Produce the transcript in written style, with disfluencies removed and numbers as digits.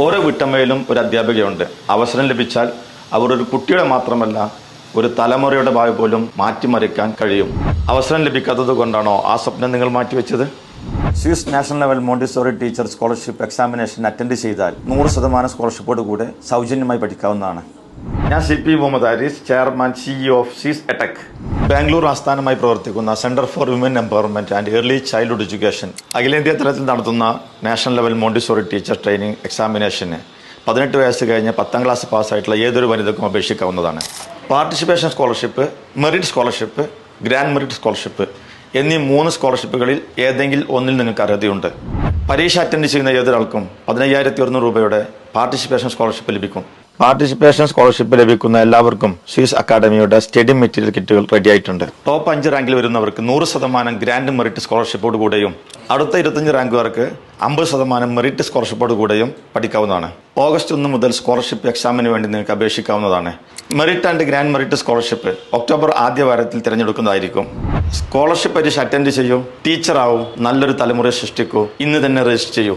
ഓരോ വീട്ടമ്മയിലും ഒരു അധ്യാപികയുണ്ട്. അവസരം ലഭിച്ചാൽ അവർ ഒരു കുട്ടിയുടെ മാത്രമല്ല ഒരു തലമുറയുടെ ഭാവി പോലും മാറ്റിമറിക്കാൻ കഴിയും. അവസരം ലഭിക്കാത്തത് കൊണ്ടാണോ ആ സ്വപ്നം നിങ്ങൾ മാറ്റിവെച്ചത്? Swiss national level Montessori teacher scholarship examination attend ചെയ്താൽ 100% സ്കോളർഷിപ്പോട് കൂടെ സൗജന്യമായി പഠിക്കാവുന്നതാണ്. ഞാൻ CP Muhammad Aris, chairman CEO of Swiss Etech. Bangalore ആസ്ഥാനമായി പ്രവർത്തിക്കുന്ന centre for women empowerment and early childhood education അഖിലേന്ത്യാ തലത്തിൽ നടത്തുന്ന national level Montessori teacher training എക്സാമിനേഷന് 18 വയസ്സ് കഴിഞ്ഞ് 10ാം ക്ലാസ് പാസ്സായിട്ടുള്ള ഏതൊരു വനിതക്കും അപേക്ഷിക്കാവുന്നതാണ്. Participation scholarship, merit scholarship, grand merit scholarship എന്നീ 3 സ്കോളർഷിപ്പുകളിൽ ഏതെങ്കിലും ഒന്നിൽ നിങ്ങൾക്ക് അർഹതയുണ്ട്. പരീക്ഷ അറ്റൻഡ് ചെയ്യുന്ന ഏതൊരാൾക്കും 15,100 രൂപയുടെ പാർട്ടിസിപ്പേഷൻ സ്കോളർഷിപ്പ് ലഭിക്കും. പാർട്ടിസിപ്പേഷൻ സ്കോളർഷിപ്പ് ലഭിക്കുന്ന എല്ലാവർക്കും സ്വിസ് അക്കാഡമിയുടെ സ്റ്റഡി മെറ്റീരിയൽ കിറ്റുകൾ റെഡിയായിട്ടുണ്ട്. ടോപ്പ് 5 റാങ്കിൽ വരുന്നവർക്ക് 100% ഗ്രാൻഡ് മെറിറ്റ് സ്കോളർഷിപ്പോട് കൂടെയും അടുത്ത 25 റാങ്കുകാർക്ക് 50% മെറിറ്റ് സ്കോളർഷിപ്പോട് കൂടെയും പഠിക്കാവുന്നതാണ്. ഓഗസ്റ്റ് 1 മുതൽ സ്കോളർഷിപ്പ് എക്സാമിന് വേണ്ടി നിങ്ങൾക്ക് അപേക്ഷിക്കാവുന്നതാണ്. Merit and grand merit scholarship October ആദ്യ വാരത്തിൽ തിരഞ്ഞെടുക്കുന്നതായിരിക്കും. സ്കോളർഷിപ്പ് പരീക്ഷ അറ്റൻഡ് ചെയ്യൂ, ടീച്ചറാവൂ, നല്ലൊരു തലമുറയെ സൃഷ്ടിക്കൂ. ഇന്ന് തന്നെ രജിസ്റ്റർ ചെയ്യൂ.